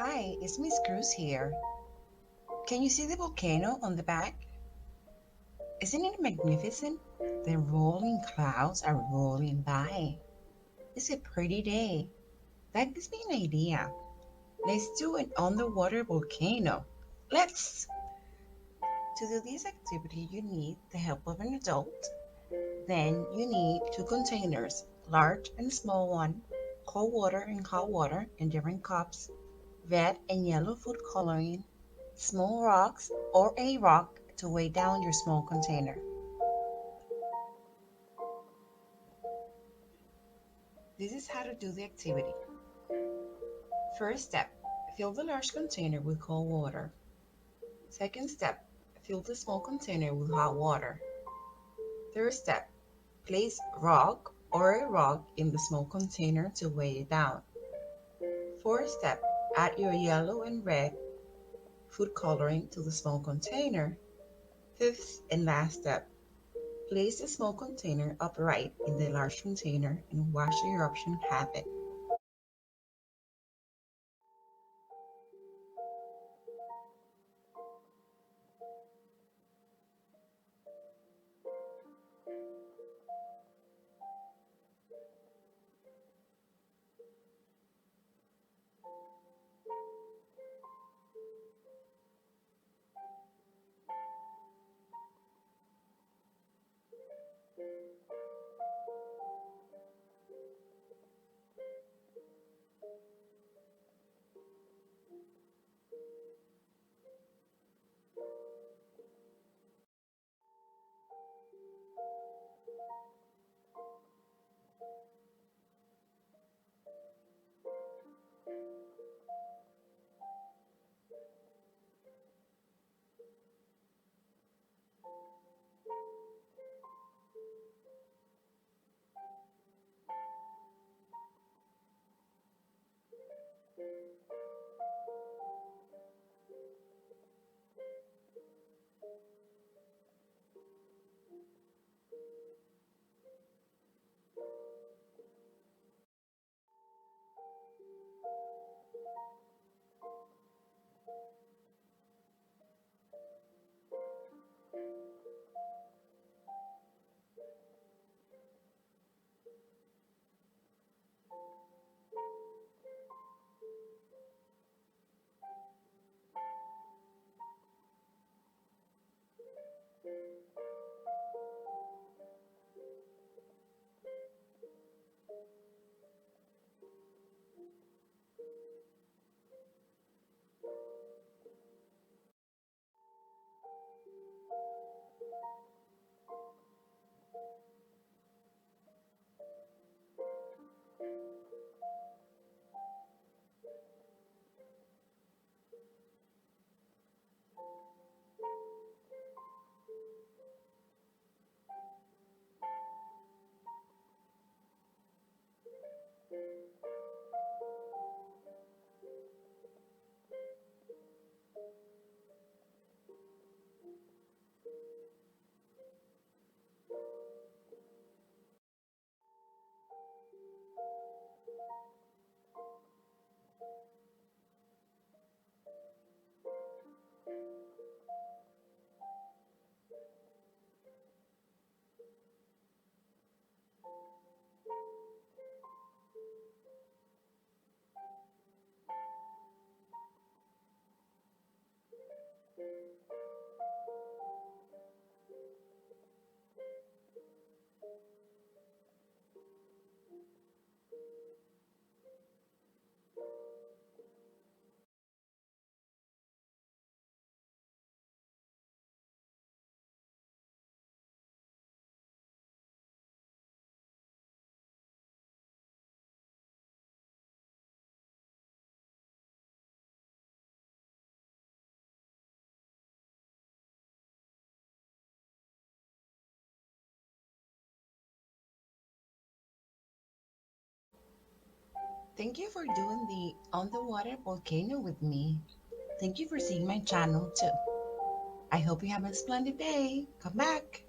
Hi, it's Miss Cruz here. Can you see the volcano on the back? Isn't it magnificent? The rolling clouds are rolling by. It's a pretty day. That gives me an idea. Let's do an underwater volcano. Let's! To do this activity, you need the help of an adult. Then you need two containers, large and small one, cold water and hot water in different cups, red and yellow food coloring, small rocks or a rock to weigh down your small container. This is how to do the activity. First step, fill the large container with cold water. Second step, fill the small container with hot water. Third step, place rock or a rock in the small container to weigh it down. Fourth step, add your yellow and red food coloring to the small container. Fifth and last step, place the small container upright in the large container and watch the eruption happen. Thank you for doing the underwater volcano with me. Thank you for seeing my channel too. I hope you have a splendid day. Come back.